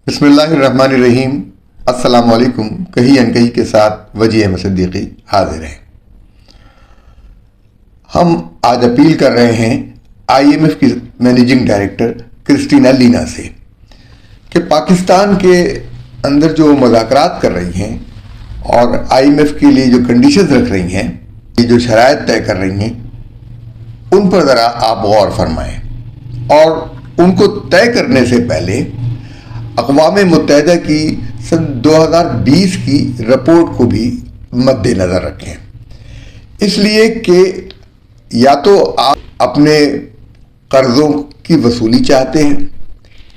بسم اللہ الرحمن الرحیم۔ السلام علیکم۔ کہیں انکہی کے ساتھ وجیح احمد صدیقی حاضر ہیں۔ ہم آج اپیل کر رہے ہیں IMF کی مینیجنگ ڈائریکٹر کرسٹینا لینا سے کہ پاکستان کے اندر جو مذاکرات کر رہی ہیں اور IMF کے لیے جو کنڈیشنز رکھ رہی ہیں، یہ جو شرائط طے کر رہی ہیں، ان پر ذرا آپ غور فرمائیں اور ان کو طے کرنے سے پہلے اقوام متحدہ کی سن 2020 کی رپورٹ کو بھی مد نظر رکھیں، اس لیے کہ یا تو آپ اپنے قرضوں کی وصولی چاہتے ہیں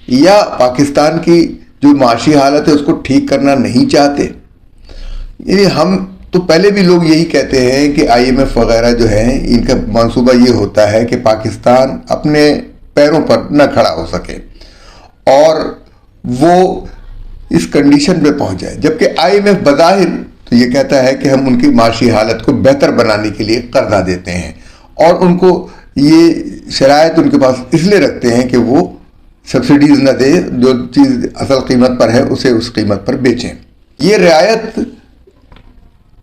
یا پاکستان کی جو معاشی حالت ہے اس کو ٹھیک کرنا نہیں چاہتے۔ یعنی ہم تو پہلے بھی لوگ یہی کہتے ہیں کہ IMF وغیرہ جو ہیں ان کا منصوبہ یہ ہوتا ہے کہ پاکستان اپنے پیروں پر نہ کھڑا ہو سکے اور وہ اس کنڈیشن پہ پہنچ جائے، جبکہ IMF بظاہر تو یہ کہتا ہے کہ ہم ان کی معاشی حالت کو بہتر بنانے کے لیے قرضہ دیتے ہیں اور ان کو یہ شرائط ان کے پاس اس لیے رکھتے ہیں کہ وہ سبسڈیز نہ دے، جو چیز اصل قیمت پر ہے اسے اس قیمت پر بیچیں۔ یہ رعایت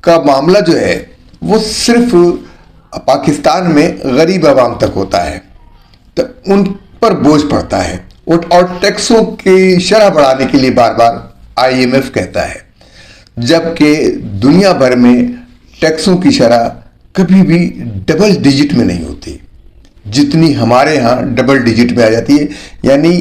کا معاملہ جو ہے وہ صرف پاکستان میں غریب عوام تک ہوتا ہے، تو ان پر بوجھ پڑتا ہے اور ٹیکسوں کی شرح بڑھانے کے لیے بار بار IMF کہتا ہے، جبکہ دنیا بھر میں ٹیکسوں کی شرح کبھی بھی ڈبل ڈیجٹ میں نہیں ہوتی جتنی ہمارے ہاں ڈبل ڈیجٹ میں آ جاتی ہے، یعنی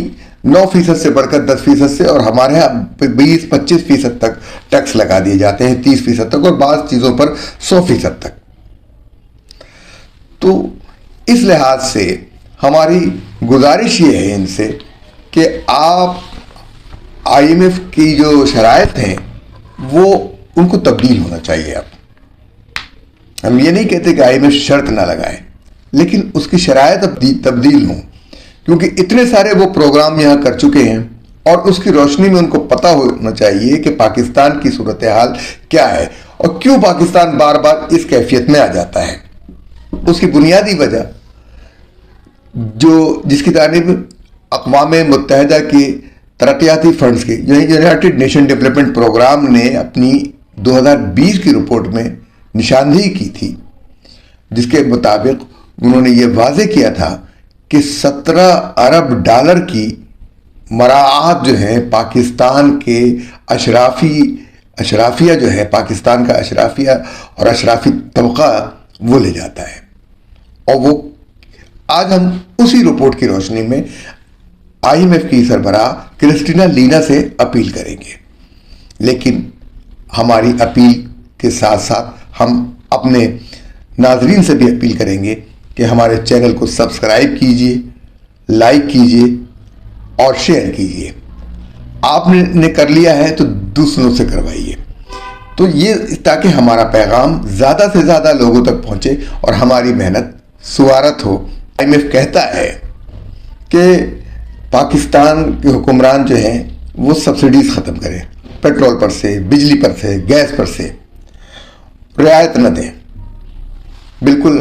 9% سے بڑھ کر 10% سے، اور ہمارے ہاں 20-25% تک ٹیکس لگا دیے جاتے ہیں، 30% تک، اور بعض چیزوں پر 100% تک۔ تو اس لحاظ سے ہماری گزارش یہ ہے ان سے کہ آپ IMF کی جو شرائط ہیں وہ ان کو تبدیل ہونا چاہیے۔ اب ہم یہ نہیں کہتے کہ IMF شرط نہ لگائیں، لیکن اس کی شرائط اب تبدیل ہوں، کیونکہ اتنے سارے وہ پروگرام یہاں کر چکے ہیں اور اس کی روشنی میں ان کو پتہ ہونا چاہیے کہ پاکستان کی صورتحال کیا ہے اور کیوں پاکستان بار بار اس کیفیت میں آ جاتا ہے۔ اس کی بنیادی وجہ جس کی جانب اقوام متحدہ کے ترقیاتی فنڈز کے یونائٹڈ نیشن ڈیولپمنٹ پروگرام نے اپنی 2020 کی رپورٹ میں نشاندہی کی تھی، جس کے مطابق انہوں نے یہ واضح کیا تھا کہ 17 ارب ڈالر کی مراعات جو ہیں پاکستان کے اشرافیہ جو ہے، پاکستان کا اشرافیہ اور اشرافی طبقہ وہ لے جاتا ہے، اور وہ آج ہم اسی رپورٹ کی روشنی میں IMF کی سربراہ کرسٹینا لینا سے اپیل کریں گے۔ لیکن ہماری اپیل کے ساتھ ساتھ ہم اپنے ناظرین سے بھی اپیل کریں گے کہ ہمارے چینل کو سبسکرائب کیجئے، لائک کیجئے اور شیئر کیجئے۔ آپ نے کر لیا ہے تو دوسروں سے کروائیے، تو یہ تاکہ ہمارا پیغام زیادہ سے زیادہ لوگوں تک پہنچے اور ہماری محنت سوارت ہو۔ IMF کہتا ہے کہ پاکستان کے حکمران جو ہیں وہ سبسڈیز ختم کریں، پیٹرول پر سے، بجلی پر سے، گیس پر سے رعایت نہ دیں، بالکل۔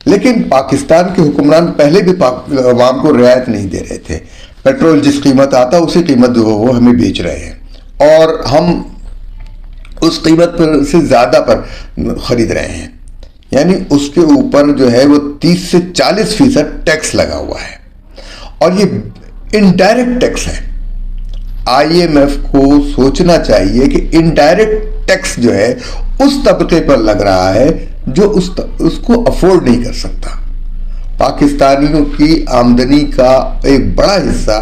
لیکن پاکستان کے حکمران پہلے بھی عوام کو رعایت نہیں دے رہے تھے، پیٹرول جس قیمت آتا اسی قیمت وہ ہمیں بیچ رہے ہیں اور ہم اس قیمت پر سے زیادہ پر خرید رہے ہیں، یعنی اس کے اوپر جو ہے وہ 30 سے 40% ٹیکس لگا ہوا ہے، اور یہ انڈائریکٹ ٹیکس ہے۔ IMF کو سوچنا چاہیے کہ انڈائریکٹ ٹیکس جو ہے اس طبقے پر لگ رہا ہے جو اس کو افورڈ نہیں کر سکتا۔ پاکستانیوں کی آمدنی کا ایک بڑا حصہ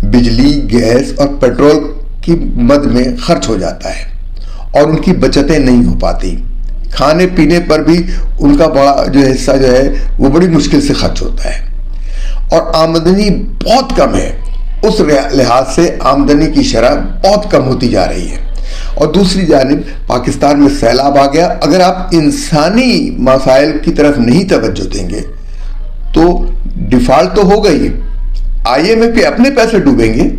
بجلی، گیس اور پیٹرول کی مد میں خرچ ہو جاتا ہے اور ان کی بچتیں نہیں ہو پاتی۔ کھانے پینے پر بھی ان کا بڑا جو حصہ جو ہے وہ بڑی مشکل سے خرچ ہوتا ہے، اور آمدنی بہت کم ہے۔ اس لحاظ سے آمدنی کی شرح بہت کم ہوتی جا رہی ہے، اور دوسری جانب پاکستان میں سیلاب آ گیا۔ اگر آپ انسانی مسائل کی طرف نہیں توجہ دیں گے تو ڈیفالٹ تو ہو گئی، IMF کے اپنے پیسے ڈوبیں گے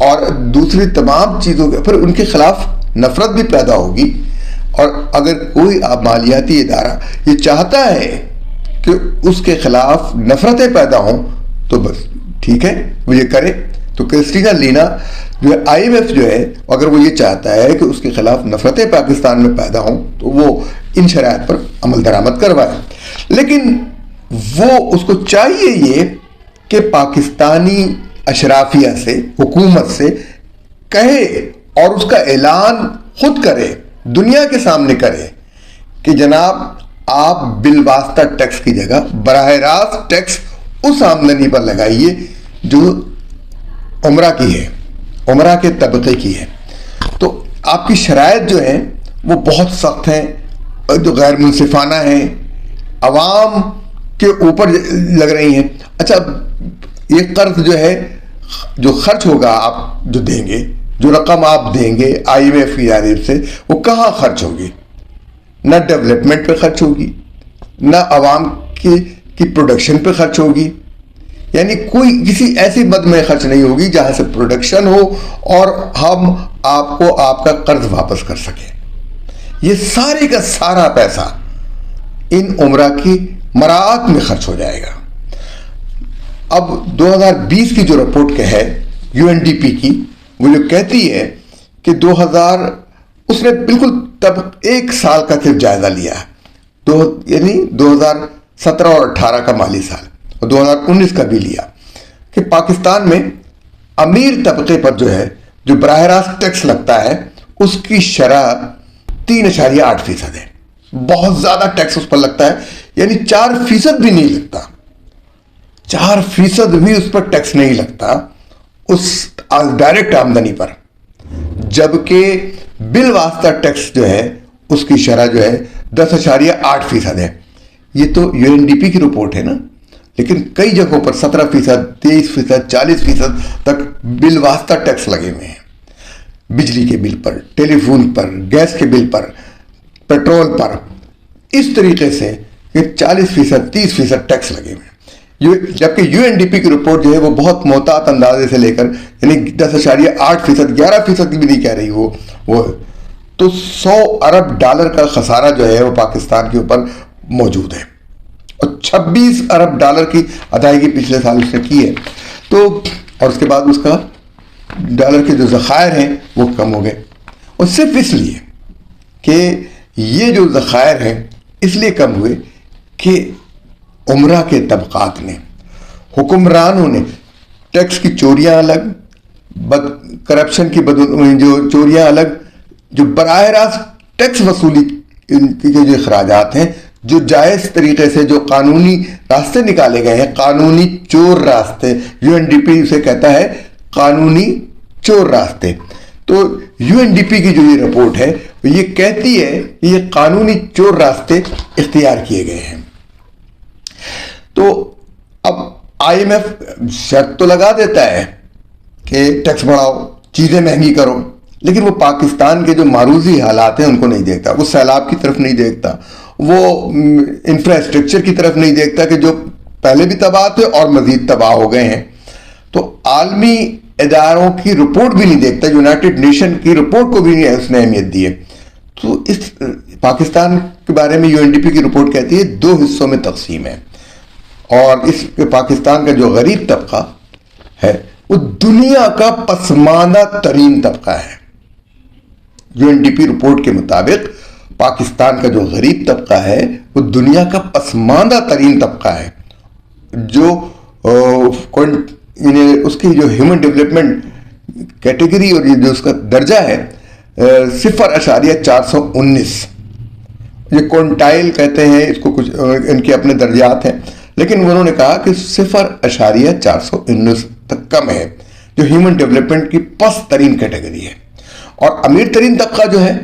اور دوسری تمام چیزوں کے پھر ان کے خلاف نفرت بھی پیدا ہوگی۔ اور اگر کوئی مالیاتی ادارہ یہ چاہتا ہے کہ اس کے خلاف نفرتیں پیدا ہوں تو بس ٹھیک ہے وہ یہ کرے۔ تو کرسٹینا لینا جو ہے IMF جو ہے اگر وہ یہ چاہتا ہے کہ اس کے خلاف نفرتیں پاکستان میں پیدا ہوں تو وہ ان شرائط پر عمل درآمد کروائے، لیکن وہ اس کو چاہیے یہ کہ پاکستانی اشرافیہ سے، حکومت سے کہے اور اس کا اعلان خود کرے، دنیا کے سامنے کرے کہ جناب آپ بالواسطہ ٹیکس کی جگہ براہ راست ٹیکس اس آمدنی پر لگائیے جو عمرہ کی ہے، عمرہ کے طبقے کی ہے۔ تو آپ کی شرائط جو ہیں وہ بہت سخت ہیں، جو غیر منصفانہ ہیں، عوام کے اوپر لگ رہی ہیں۔ اچھا، یہ قرض جو ہے جو خرچ ہوگا آپ جو دیں گے، جو رقم آپ دیں گے IMF کی جانب سے، وہ کہاں خرچ ہوگی؟ نہ ڈیولپمنٹ پہ خرچ ہوگی، نہ عوام کی پروڈکشن پہ خرچ ہوگی، یعنی کوئی کسی ایسی مد میں خرچ نہیں ہوگی جہاں سے پروڈکشن ہو اور ہم آپ کو آپ کا قرض واپس کر سکیں۔ یہ سارے کا سارا پیسہ ان عمرہ کی مراعات میں خرچ ہو جائے گا۔ اب 2020 کی جو رپورٹ ہے UNDP کی، وہ جو کہتی ہے کہ اس نے بالکل تب ایک سال کا صرف جائزہ لیا ہے، یعنی 2017 اور 18 کا مالی سال اور 2019 کا بھی لیا، کہ پاکستان میں امیر طبقے پر جو براہ راست ٹیکس لگتا ہے اس کی شرح 3.8% ہے۔ بہت زیادہ ٹیکس اس پر لگتا ہے، یعنی 4% بھی نہیں لگتا، 4% بھی اس پر ٹیکس نہیں لگتا اس ڈائریکٹ آمدنی پر، جبکہ بالواسطہ ٹیکس جو ہے اس کی شرح 10.8% ہے۔ یہ تو UNDP کی رپورٹ ہے نا، لیکن کئی جگہوں پر 17%، 23%، 40% تک بالواسطہ ٹیکس لگے ہوئے ہیں، بجلی کے بل پر، ٹیلی فون پر، گیس کے بل پر، پیٹرول پر، اس طریقے سے کہ 40%، 30% ٹیکس لگے ہوئے ہیں۔ جبکہ UNDP کی رپورٹ جو ہے وہ بہت محتاط اندازے سے لے کر، یعنی 10.8%، 11% بھی نہیں کہہ رہی وہ تو $100 ارب کا خسارہ جو ہے وہ پاکستان کے اوپر موجود ہے، اور $26 ارب کی ادائیگی پچھلے سال اس نے کی ہے۔ تو اور اس کے بعد اس کا ڈالر کے جو ذخائر ہیں وہ کم ہو گئے، اور صرف اس لیے کہ یہ جو ذخائر ہیں اس لیے کم ہوئے کہ عمرہ کے طبقات نے، حکمرانوں نے ٹیکس کی چوریاں الگ، کرپشن کی جو چوریاں الگ، جو براہ راست ٹیکس وصولی کے جو اخراجات ہیں، جو جائز طریقے سے جو قانونی راستے نکالے گئے ہیں، قانونی چور راستے، UNDP اسے کہتا ہے قانونی چور راستے۔ تو UNDP کی جو یہ رپورٹ ہے یہ کہتی ہے کہ یہ قانونی چور راستے اختیار کیے گئے ہیں۔ تو اب IMF شرط تو لگا دیتا ہے کہ ٹیکس بڑھاؤ، چیزیں مہنگی کرو، لیکن وہ پاکستان کے جو معروضی حالات ہیں ان کو نہیں دیکھتا، وہ سیلاب کی طرف نہیں دیکھتا، وہ انفراسٹرکچر کی طرف نہیں دیکھتا کہ جو پہلے بھی تباہ تھے اور مزید تباہ ہو گئے ہیں۔ تو عالمی اداروں کی رپورٹ بھی نہیں دیکھتا، یونائٹڈ نیشن کی رپورٹ کو بھی نہیں اس نے اہمیت دی ہے۔ تو اس پاکستان کے بارے میں UNDP کی رپورٹ کہتی ہے 2 حصوں میں تقسیم ہے، اور اس پاکستان کا جو غریب طبقہ ہے وہ دنیا کا پسماندہ ترین طبقہ ہے۔ UNDP رپورٹ کے مطابق پاکستان کا جو غریب طبقہ ہے وہ دنیا کا پسماندہ ترین طبقہ ہے، جو اس کی جو ہیومن ڈیولپمنٹ کیٹیگری اور جو اس کا درجہ ہے 0.419، یہ کونٹائل کہتے ہیں اس کو، کچھ ان کے اپنے درجات ہیں، لیکن انہوں نے کہا کہ 0.419 تک کم ہے، جو ہیومن ڈیولپمنٹ کی پست ترین کیٹیگری ہے۔ اور امیر ترین طبقہ جو ہے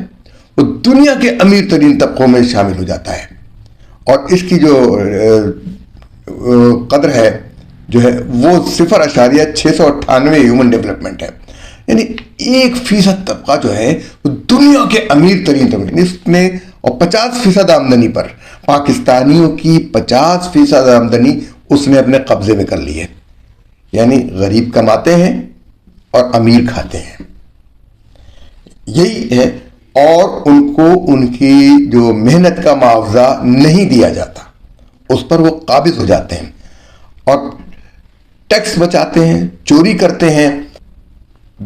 وہ دنیا کے امیر ترین طبقوں میں شامل ہو جاتا ہے، اور اس کی جو قدر ہے جو ہے وہ 0.698 ہیومن ڈیولپمنٹ ہے، یعنی 1% طبقہ جو ہے وہ دنیا کے امیر ترین طبقے، اس میں اور 50% آمدنی پر، پاکستانیوں کی 50% آمدنی اس نے اپنے قبضے میں کر لی ہے، یعنی غریب کماتے ہیں اور امیر کھاتے ہیں، یہی ہے۔ اور ان کو ان کی جو محنت کا معاوضہ نہیں دیا جاتا، اس پر وہ قابض ہو جاتے ہیں اور ٹیکس بچاتے ہیں، چوری کرتے ہیں،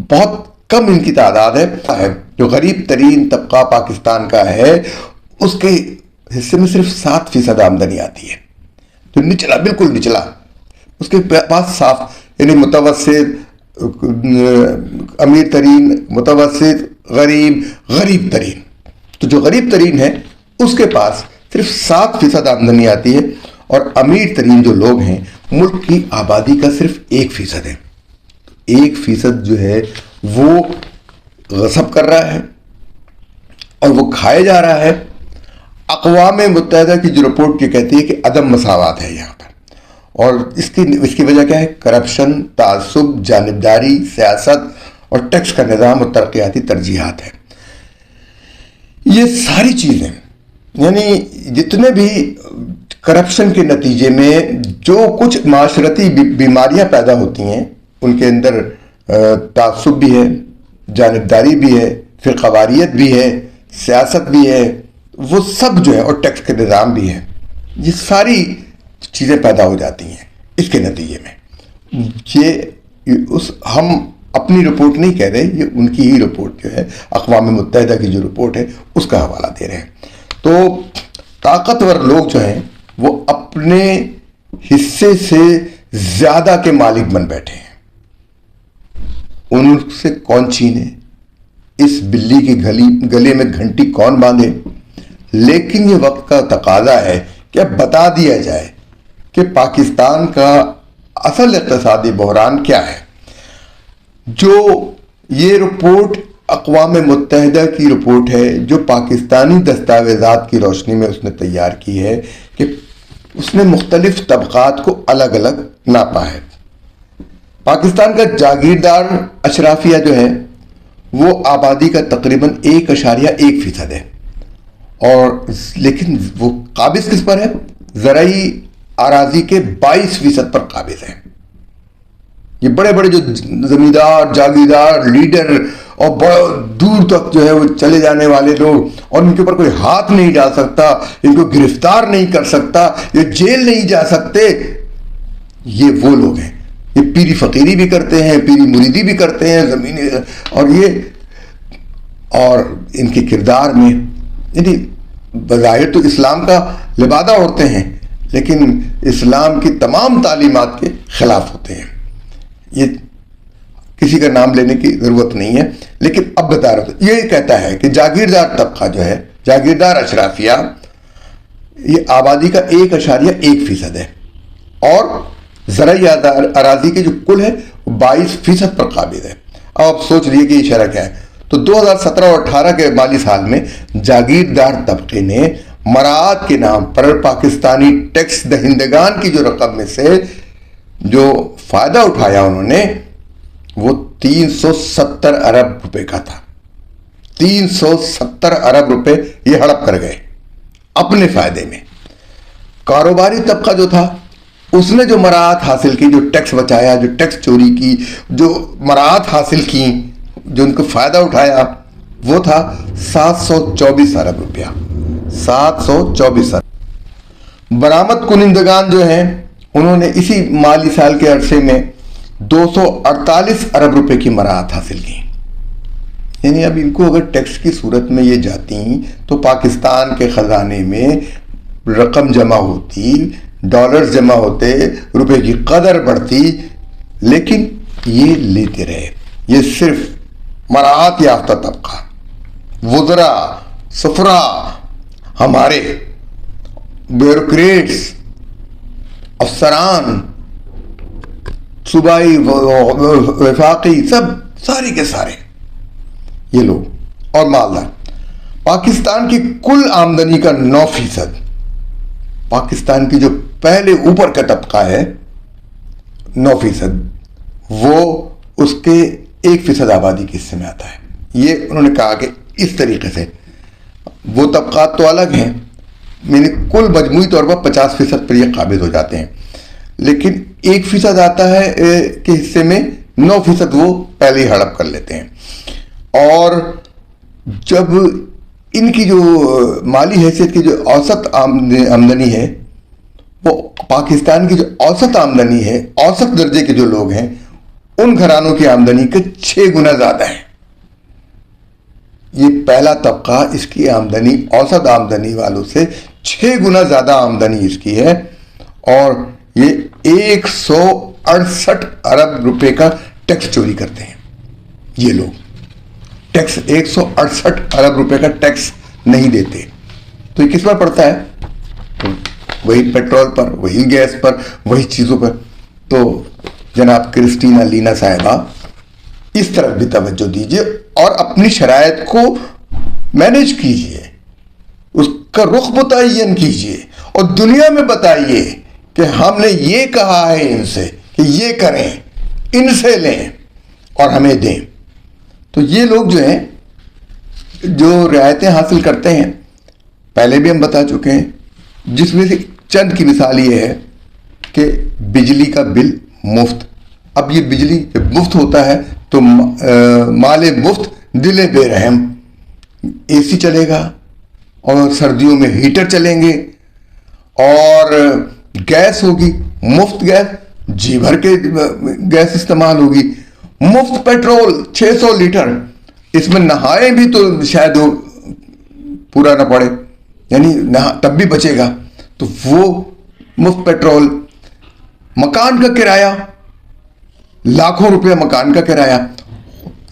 بہت کم ان کی تعداد ہے. جو غریب ترین طبقہ پاکستان کا ہے اس کے حصے میں صرف 7% آمدنی آتی ہے. تو نچلا، بالکل نچلا، اس کے پاس صاف، یعنی متوسط، امیر ترین، متوسط، غریب ترین. تو جو غریب ترین ہے اس کے پاس صرف 7% آمدنی آتی ہے، اور امیر ترین جو لوگ ہیں ملک کی آبادی کا صرف 1% ہے. 1% جو ہے وہ غصب کر رہا ہے اور وہ کھائے جا رہا ہے. اقوام متحدہ کی جو رپورٹ یہ کہتی ہے کہ عدم مساوات ہے یہاں پر، اور اس کی وجہ کیا ہے؟ کرپشن، تعصب، جانبداری، سیاست اور ٹیکس کا نظام اور ترقیاتی ترجیحات ہیں. یہ ساری چیزیں، یعنی جتنے بھی کرپشن کے نتیجے میں جو کچھ معاشرتی بیماریاں پیدا ہوتی ہیں، ان کے اندر تعصب بھی ہے، جانبداری بھی ہے، فرقواریت بھی ہے، سیاست بھی ہے، وہ سب جو ہے، اور ٹیکس کے نظام بھی ہے. یہ ساری چیزیں پیدا ہو جاتی ہیں اس کے نتیجے میں. ہم اپنی رپورٹ نہیں کہہ رہے، یہ ان کی ہی رپورٹ جو ہے، اقوام متحدہ کی جو رپورٹ ہے اس کا حوالہ دے رہے ہیں. تو طاقتور لوگ جو ہیں وہ اپنے حصے سے زیادہ کے مالک بن بیٹھے ہیں. ان سے کون چھینے، اس بلی کی گلے میں گھنٹی کون باندھے. لیکن یہ وقت کا تقاضا ہے کہ اب بتا دیا جائے کہ پاکستان کا اصل اقتصادی بحران کیا ہے. جو یہ رپورٹ اقوام متحدہ کی رپورٹ ہے، جو پاکستانی دستاویزات کی روشنی میں اس نے تیار کی ہے، کہ اس نے مختلف طبقات کو الگ الگ ناپا ہے. پاکستان کا جاگیردار اشرافیہ جو ہے وہ آبادی کا تقریباً 1.1% ہے، اور لیکن وہ قابض کس پر ہے؟ زرعی اراضی کے 22% پر قابض ہے. یہ بڑے بڑے جو زمیندار، جاگیردار، لیڈر اور بڑا دور تک جو ہے وہ چلے جانے والے لوگ، اور ان کے اوپر کوئی ہاتھ نہیں ڈال سکتا، ان کو گرفتار نہیں کر سکتا، یہ جیل نہیں جا سکتے، یہ وہ لوگ ہیں. یہ پیری فقیری بھی کرتے ہیں، پیری مریدی بھی کرتے ہیں زمینی، اور ان کے کردار میں، یعنی بظاہر تو اسلام کا لبادہ اوڑھتے ہیں لیکن اسلام کی تمام تعلیمات کے خلاف ہوتے ہیں. یہ کسی کا نام لینے کی ضرورت نہیں ہے، لیکن اب بتا رہا ہوں. یہ کہتا ہے کہ جاگیردار طبقہ جو ہے، جاگیردار اشرافیہ، یہ آبادی کا 1.1% ہے، اور زرعی اراضی کے جو کل ہے 22% پر قابض ہے. اب آپ سوچ لیے کہ یہ شرح کیا ہے. تو 2017 اور 18 کے مالی سال میں جاگیردار طبقے نے مراعات کے نام پر پاکستانی ٹیکس دہندگان کی جو رقم میں سے جو فائدہ اٹھایا انہوں نے، وہ 370 ارب روپے کا تھا. 370 ارب روپے یہ ہڑپ کر گئے اپنے فائدے میں. کاروباری طبقہ جو تھا اس نے جو مراعات حاصل کی، جو ٹیکس بچایا، جو ٹیکس چوری کی، جو مراعات حاصل کی، جو ان کو فائدہ اٹھایا، وہ تھا 724 ارب روپیہ. 724 ارب. برآمد کنندگان جو ہیں انہوں نے اسی مالی سال کے عرصے میں 248 ارب روپے کی مراعات حاصل کی. یعنی اب ان کو اگر ٹیکس کی صورت میں یہ جاتی تو پاکستان کے خزانے میں رقم جمع ہوتی، ڈالرز جمع ہوتے، روپے کی قدر بڑھتی، لیکن یہ لیتے رہے. یہ صرف مراعات یافتہ طبقہ، وزراء، سفراء، ہمارے بیوروکریٹس، افسران، صوبائی، وفاقی، سب سارے کے سارے یہ لوگ اور مالدار. پاکستان کی کل آمدنی کا 9%، پاکستان کی جو پہلے اوپر کا طبقہ ہے 9%، وہ اس کے 1% آبادی کے حصے میں آتا ہے. یہ انہوں نے کہا کہ اس طریقے سے وہ طبقات تو الگ ہیں، یعنی کل مجموعی طور پر 50% پر یہ قابض ہو جاتے ہیں، لیکن 1% آتا ہے کے حصے میں 9% وہ پہلے ہی ہڑپ کر لیتے ہیں. اور جب ان کی جو مالی حیثیت کی جو اوسط آمدنی ہے، وہ پاکستان کی جو اوسط آمدنی ہے، اوسط درجے کے جو لوگ ہیں ان گھرانوں کی آمدنی کے 6 گنا زیادہ ہے. یہ پہلا طبقہ، اس کی آمدنی اوسط آمدنی والوں سے 6 گنا زیادہ آمدنی اس کی ہے، اور یہ 168 ارب روپے کا ٹیکس چوری کرتے ہیں. یہ لوگ ٹیکس 168 ارب روپے کا ٹیکس نہیں دیتے. تو یہ کس پر پڑتا ہے؟ وہی پیٹرول پر، وہی گیس پر، وہی چیزوں پر. تو جناب کرسٹینا لینا صاحبہ، اس طرف بھی توجہ دیجیے اور اپنی شرائط کو مینیج کیجیے، اس کا رخ متعین کیجیے اور دنیا میں بتائیے کہ ہم نے یہ کہا ہے ان سے کہ یہ کریں، ان سے لیں اور ہمیں دیں. تو یہ لوگ جو ہیں، جو رعایتیں حاصل کرتے ہیں، پہلے بھی ہم بتا چکے ہیں، جس میں سے چند کی مثال یہ ہے کہ بجلی کا بل مفت. اب یہ بجلی جب مفت ہوتا ہے تو مال مفت دل بے رحم. اے سی چلے گا اور سردیوں میں ہیٹر چلیں گے، اور گیس ہوگی مفت، گیس جی بھر کے گیس استعمال ہوگی. مفت پیٹرول 600 لیٹر، اس میں نہائے بھی تو شاید وہ پورا نہ پڑے، یعنی تب بھی بچے گا. تو وہ مفت پیٹرول. مکان کا کرایہ، لاکھوں روپے مکان کا کرایہ.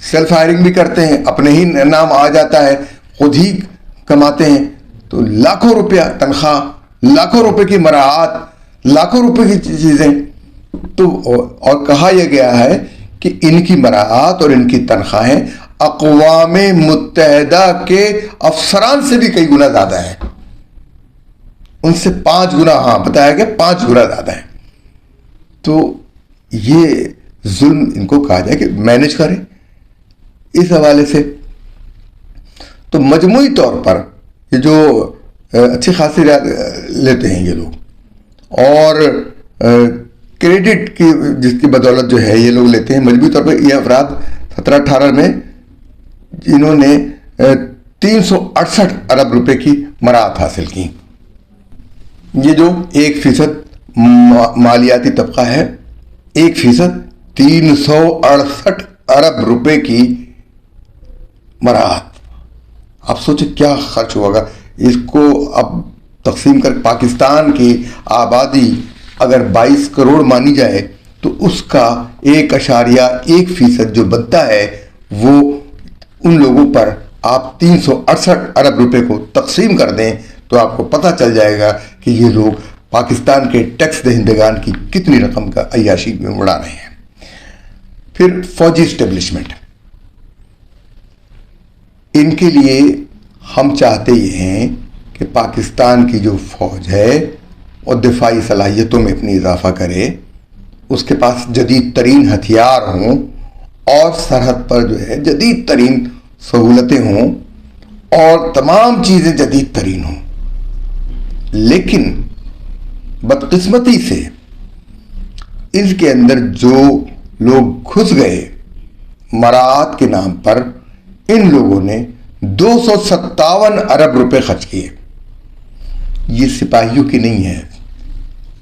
سیلف ہائرنگ بھی کرتے ہیں، اپنے ہی نام آ جاتا ہے، خود ہی کماتے ہیں، تو لاکھوں روپیہ تنخواہ، لاکھوں روپے کی مراعات، لاکھوں روپے کی چیزیں. تو اور کہا یہ گیا ہے کہ ان کی مراعات اور ان کی تنخواہیں اقوام متحدہ کے افسران سے بھی کئی گنا زیادہ ہیں. ان سے 5 گنا، ہاں بتایا گیا 5 گنا زیادہ ہیں. تو یہ ظلم ان کو کہا جائے کہ مینیج کریں اس حوالے سے. تو مجموعی طور پر یہ جو اچھی خاصی لیتے ہیں یہ لوگ، اور کریڈٹ کی جس کی بدولت جو ہے یہ لوگ لیتے ہیں، مجموعی طور پر یہ افراد 17-18 میں جنہوں نے 368 ارب روپے کی مراعات حاصل کی. یہ جو 1% مالیاتی طبقہ ہے، 1% 368 ارب روپے کی مراعات. آپ سوچیں کیا خرچ ہوگا اس کو. اب تقسیم کر پاکستان کی آبادی اگر 22 کروڑ مانی جائے تو اس کا 1.1% جو بنتا ہے وہ ان لوگوں پر آپ 368 ارب روپے کو تقسیم کر دیں تو آپ کو پتہ چل جائے گا کہ یہ لوگ پاکستان کے ٹیکس دہندگان کی کتنی رقم کا عیاشی میں اڑا رہے ہیں. پھر فوجی اسٹیبلشمنٹ، ان کے لیے ہم چاہتے یہ ہیں کہ پاکستان کی جو فوج ہے وہ دفاعی صلاحیتوں میں اپنی اضافہ کرے، اس کے پاس جدید ترین ہتھیار ہوں اور سرحد پر جو ہے جدید ترین سہولتیں ہوں اور تمام چیزیں جدید ترین ہوں. لیکن بدقسمتی سے اس کے اندر جو لوگ گھس گئے مراعات کے نام پر، ان لوگوں نے 257 ارب روپے خرچ کیے. یہ سپاہیوں کی نہیں ہے،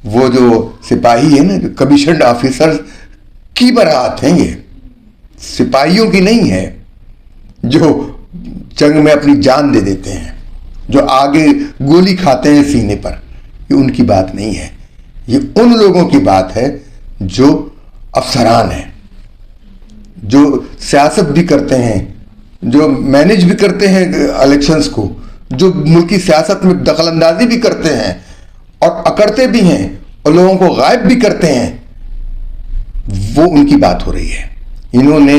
وہ جو سپاہی ہے نا، جو کمیشنڈ آفیسر کی براعت ہیں، یہ سپاہیوں کی نہیں ہے جو جنگ میں اپنی جان دے دیتے ہیں، جو آگے گولی کھاتے ہیں سینے پر. یہ ان کی بات نہیں ہے، یہ ان لوگوں کی بات ہے جو افسران ہیں، جو سیاست بھی کرتے ہیں، جو مینیج بھی کرتے ہیں الیکشنز کو، جو ملکی سیاست میں دخل اندازی بھی کرتے ہیں اور اکڑتے بھی ہیں اور لوگوں کو غائب بھی کرتے ہیں. وہ ان کی بات ہو رہی ہے. انہوں نے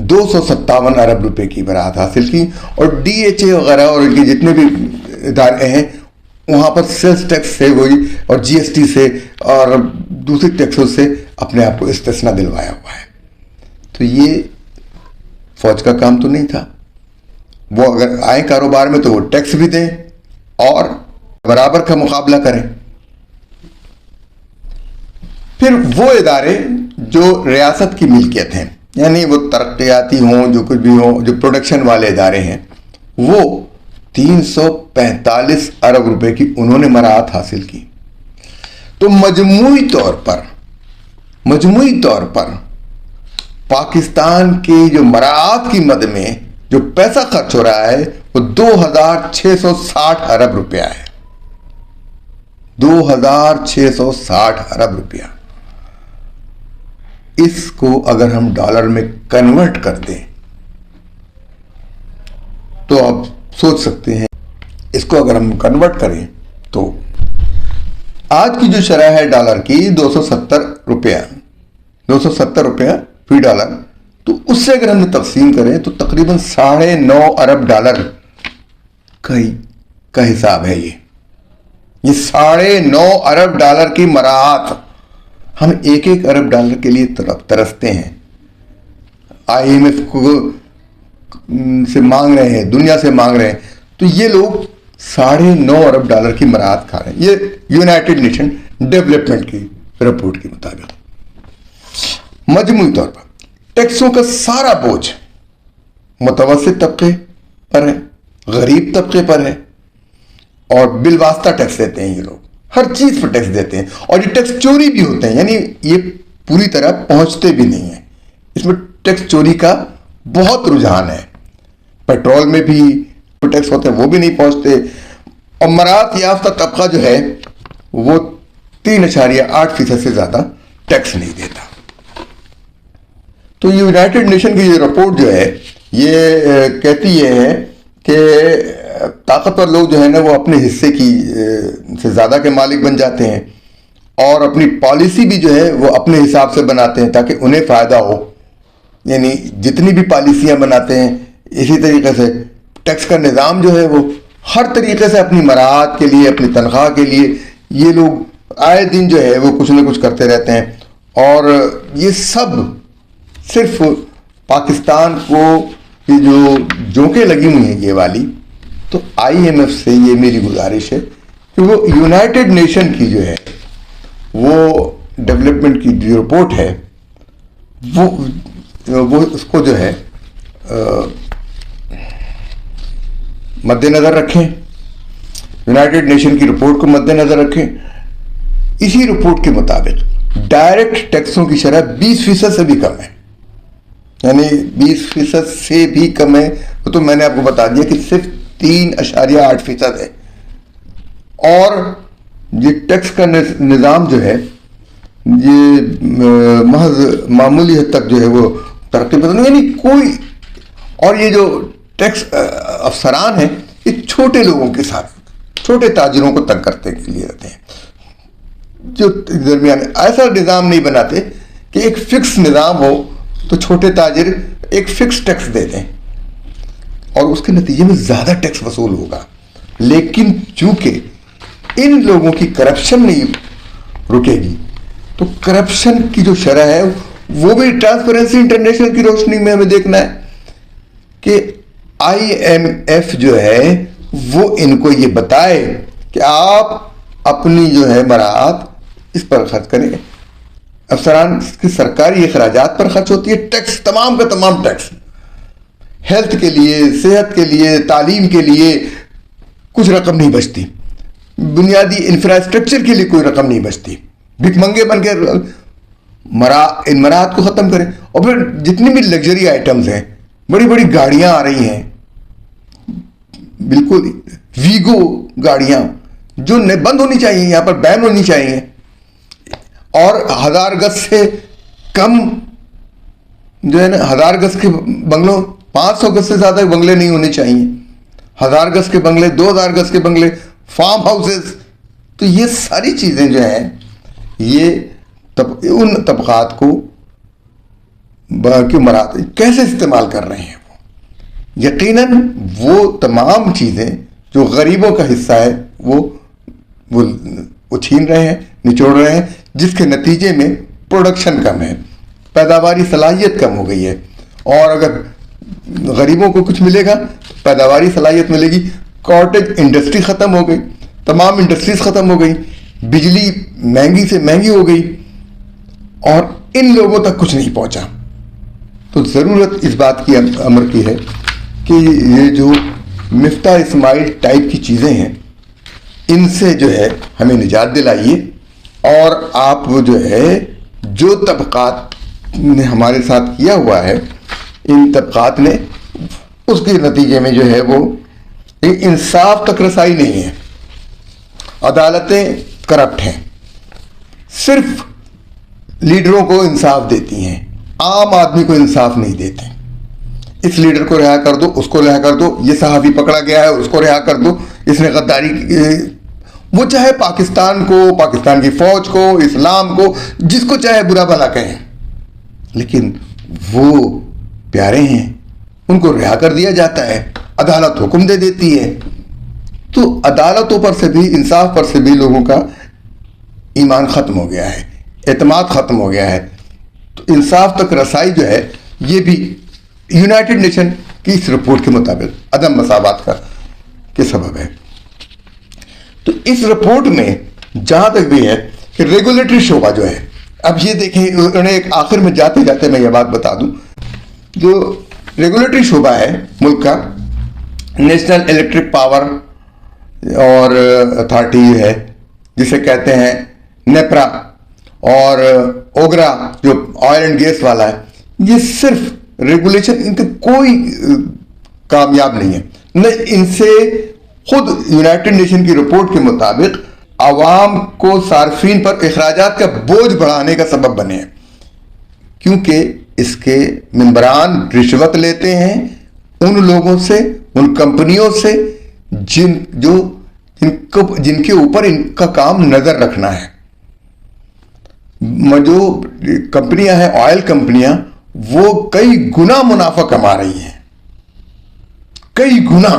257 ارب روپے کی براعت حاصل کی، اور ڈی ایچ اے وغیرہ اور ان کے جتنے بھی ادارے ہیں وہاں پر سیلز ٹیکس سے ہوئی اور جی ایس ٹی سے اور دوسری ٹیکسوں سے اپنے آپ کو استثنا دلوایا ہوا ہے. تو یہ فوج کا کام تو نہیں تھا. وہ اگر آئے کاروبار میں تو وہ ٹیکس بھی دیں اور برابر کا مقابلہ کریں. پھر وہ ادارے جو ریاست کی ملکیت ہیں، یعنی وہ ترقیاتی ہوں، جو کچھ بھی ہوں، جو پروڈکشن والے ادارے ہیں، وہ 345 ارب روپے کی انہوں نے مراعات حاصل کی. تو مجموعی طور پر پاکستان کے جو مراعات کی مد میں جو پیسہ خرچ ہو رہا ہے وہ 2660 ارب روپیہ ہے. 2660 ارب روپیہ. اس کو اگر ہم ڈالر میں کنورٹ کر دیں تو آپ سوچ سکتے ہیں. اس کو اگر ہم کنورٹ کریں تو آج کی جو شرح ہے ڈالر کی 270 روپیہ 270 روپیہ فی ڈالر. تو اس سے اگر ہم نے تقسیم کریں تو تقریباً 9.5 ارب ڈالر کا حساب ہے. یہ 9.5 ارب ڈالر کی مراعات ہم 1 ارب ڈالر کے لیے ترستے ہیں. IMF سے مانگ رہے ہیں, دنیا سے مانگ رہے ہیں, تو یہ لوگ 9.5 ارب ڈالر کی مراعات کھا رہے ہیں. یہ یونائٹڈ نیشن ڈیولپمنٹ کی رپورٹ کے مطابق. مجموعی طور پر ٹیکسوں کا سارا بوجھ متوسط طبقے پر ہے, غریب طبقے پر ہے, اور بالواسطہ ٹیکس دیتے ہیں. یہ لوگ ہر چیز پر ٹیکس دیتے ہیں, اور یہ ٹیکس چوری بھی ہوتے ہیں. یعنی یہ پوری طرح پہنچتے بھی نہیں ہیں. اس میں ٹیکس چوری کا بہت رجحان ہے. پیٹرول میں بھی ٹیکس ہوتے ہیں, وہ بھی نہیں پہنچتے. اور مراعات یافتہ طبقہ جو ہے وہ 3.8% سے زیادہ ٹیکس نہیں دیتا. تو یونائٹڈ نیشن کی یہ رپورٹ جو ہے یہ کہتی یہ ہے کہ طاقتور لوگ جو ہے نا وہ اپنے حصے کی سے زیادہ کے مالک بن جاتے ہیں, اور اپنی پالیسی بھی جو ہے وہ اپنے حساب سے بناتے ہیں تاکہ انہیں فائدہ ہو. یعنی جتنی بھی پالیسیاں بناتے ہیں اسی طریقے سے ٹیکس کا نظام جو ہے وہ ہر طریقے سے اپنی مراعات کے لیے, اپنی تنخواہ کے لیے یہ لوگ آئے دن جو ہے وہ کچھ نہ کچھ کرتے رہتے ہیں. اور یہ سب صرف پاکستان کو یہ جو جوکیں لگی ہوئی ہیں یہ والی, تو IMF سے یہ میری گزارش ہے کہ وہ یونائٹڈ نیشن کی جو ہے وہ ڈیولپمنٹ کی جو رپورٹ ہے وہ اس کو جو ہے مد نظر رکھیں. یونائٹڈ نیشن کی رپورٹ کو مد نظر رکھیں. اسی رپورٹ کے مطابق ڈائریکٹ ٹیکسوں کی شرح 20% سے بھی کم ہے. یعنی 20% سے بھی کم ہے. تو میں نے آپ کو بتا دیا کہ صرف 3.8% ہے. اور یہ ٹیکس کا نظام جو ہے یہ محض معمولی حد تک جو ہے وہ ترقی پسند, یعنی کوئی, اور یہ جو ٹیکس افسران ہیں یہ چھوٹے لوگوں کے ساتھ, چھوٹے تاجروں کو تنگ کرتے کے لیے رہتے ہیں. جو درمیان ایسا نظام نہیں بناتے کہ ایک فکس نظام ہو تو چھوٹے تاجر ایک فکس ٹیکس دے دیں اور اس کے نتیجے میں زیادہ ٹیکس وصول ہوگا. لیکن چونکہ ان لوگوں کی کرپشن نہیں رکے گی تو کرپشن کی جو شرح ہے وہ بھی ٹرانسپیرنسی انٹرنیشنل کی روشنی میں ہمیں دیکھنا ہے کہ IMF جو ہے وہ ان کو یہ بتائے کہ آپ اپنی جو ہے مراعات اس پر خرچ کریں. افسران کی سرکاری اخراجات پر خرچ ہوتی ہے ٹیکس, تمام کا تمام ٹیکس, ہیلتھ کے لیے, صحت کے لیے, تعلیم کے لیے کچھ رقم نہیں بچتی, بنیادی انفراسٹرکچر کے لیے کوئی رقم نہیں بچتی. بھک منگے بن کے ان مراعات کو ختم کریں. اور پھر جتنی بھی لگژری آئٹمز ہیں, بڑی بڑی گاڑیاں آ رہی ہیں, بالکل ویگو گاڑیاں جو بند ہونی چاہیے, یہاں پر بین ہونی چاہیے, اور 1000 گز سے کم جو ہے نا 1000 گز کے بنگلوں, 500 گز سے زیادہ بنگلے نہیں ہونے چاہیے, 1000 گز کے بنگلے, 2000 گز کے بنگلے, فارم ہاؤسز. تو یہ ساری چیزیں جو ہیں یہ ان طبقات کو مراعات کیسے استعمال کر رہے ہیں. یقیناً وہ تمام چیزیں جو غریبوں کا حصہ ہے وہ چھین رہے ہیں, نچوڑ رہے ہیں, جس کے نتیجے میں پروڈکشن کم ہے, پیداواری صلاحیت کم ہو گئی ہے. اور اگر غریبوں کو کچھ ملے گا تو پیداواری صلاحیت ملے گی. کاٹیج انڈسٹری ختم ہو گئی, تمام انڈسٹریز ختم ہو گئی, بجلی مہنگی سے مہنگی ہو گئی, اور ان لوگوں تک کچھ نہیں پہنچا. تو ضرورت اس بات کی امر کی ہے کہ یہ جو مفتاح اسماعیل ٹائپ کی چیزیں ہیں ان سے جو ہے ہمیں نجات دلائیے. اور آپ جو ہے جو طبقات نے ہمارے ساتھ کیا ہوا ہے ان طبقات نے، اس کے نتیجے میں جو ہے وہ انصاف تک رسائی نہیں ہے، عدالتیں کرپٹ ہیں، صرف لیڈروں کو انصاف دیتی ہیں، عام آدمی کو انصاف نہیں دیتے۔ اس لیڈر کو رہا کر دو، اس کو رہا کر دو، یہ صحافی پکڑا گیا ہے اس کو رہا کر دو، اس نے غداری، وہ چاہے پاکستان کو، پاکستان کی فوج کو، اسلام کو، جس کو چاہے برا بھلا کہیں، لیکن وہ پیارے ہیں، ان کو رہا کر دیا جاتا ہے، عدالت حکم دے دیتی ہے۔ تو عدالتوں پر سے بھی، انصاف پر سے بھی لوگوں کا ایمان ختم ہو گیا ہے، اعتماد ختم ہو گیا ہے۔ تو انصاف تک رسائی جو ہے یہ بھی یونائٹڈ نیشن کی اس رپورٹ کے مطابق عدم مساوات کے سبب ہے۔ تو اس رپورٹ میں جہاں تک بھی ہے کہ ریگولیٹری شعبہ جو ہے، اب یہ دیکھیں، انہیں ایک آخر میں جاتے جاتے میں یہ بات بتا دوں، جو ریگولیٹری شعبہ ہے ملک کا، نیشنل الیکٹرک پاور اور اتھارٹی ہے جسے کہتے ہیں نیپرا، اور اوگرا جو آئل اینڈ گیس والا ہے، یہ صرف ریگولیشن ان کے کوئی کامیاب نہیں ہے، نہ ان سے خود یونائٹڈ نیشن کی رپورٹ کے مطابق عوام کو، صارفین پر اخراجات کا بوجھ بڑھانے کا سبب بنے ہیں، کیونکہ اس کے ممبران رشوت لیتے ہیں ان لوگوں سے، ان کمپنیوں سے جن کے اوپر ان کا کام نظر رکھنا ہے۔ جو کمپنیاں ہیں، آئل کمپنیاں، وہ کئی گنا منافع کما رہی ہیں، کئی گنا۔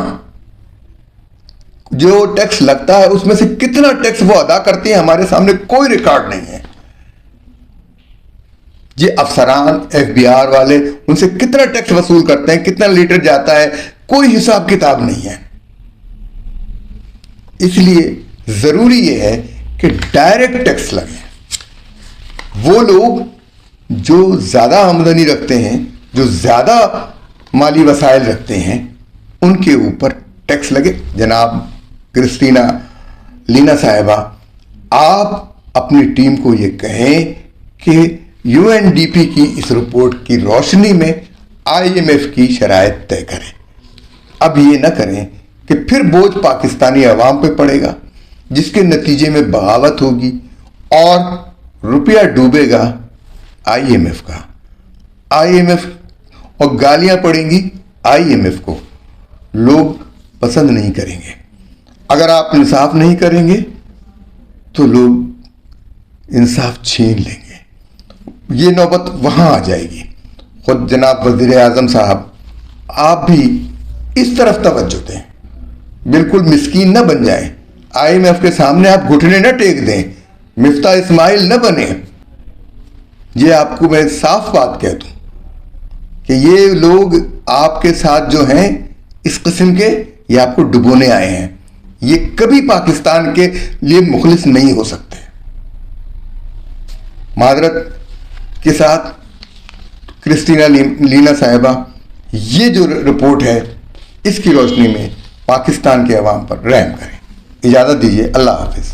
جو ٹیکس لگتا ہے اس میں سے کتنا ٹیکس وہ ادا کرتے ہیں ہمارے سامنے کوئی ریکارڈ نہیں ہے۔ یہ افسران، ایف بی آر والے، ان سے کتنا ٹیکس وصول کرتے ہیں، کتنا لیٹر جاتا ہے، کوئی حساب کتاب نہیں ہے۔ اس لیے ضروری یہ ہے کہ ڈائریکٹ ٹیکس لگے۔ وہ لوگ جو زیادہ آمدنی رکھتے ہیں، جو زیادہ مالی وسائل رکھتے ہیں، ان کے اوپر ٹیکس لگے۔ جناب کرسٹینا لینا صاحبہ، آپ اپنی ٹیم کو یہ کہیں کہ یو این ڈی پی کی اس رپورٹ کی روشنی میں آئی ایم ایف کی شرائط طے کریں۔ اب یہ نہ کریں کہ پھر بوجھ پاکستانی عوام پہ پڑے گا، جس کے نتیجے میں بغاوت ہوگی اور روپیہ ڈوبے گا آئی ایم ایف کا، آئی ایم ایف، اور گالیاں پڑیں گی آئی ایم ایف کو، لوگ پسند نہیں کریں گے۔ اگر آپ انصاف نہیں کریں گے تو لوگ انصاف چھین لیں گے، یہ نوبت وہاں آ جائے گی۔ خود جناب وزیر اعظم صاحب، آپ بھی اس طرف توجہ دیں، بالکل مسکین نہ بن جائیں، آئی ایم ایف کے سامنے آپ گھٹنے نہ ٹیک دیں، مفتاح اسماعیل نہ بنیں۔ یہ آپ کو میں صاف بات کہہ دوں کہ یہ لوگ آپ کے ساتھ جو ہیں اس قسم کے، یہ آپ کو ڈبونے آئے ہیں، یہ کبھی پاکستان کے لیے مخلص نہیں ہو سکتے۔ معذرت کے ساتھ کرسٹینا لینا صاحبہ، یہ جو رپورٹ ہے اس کی روشنی میں پاکستان کے عوام پر رحم کریں۔ اجازت دیجیے، اللہ حافظ۔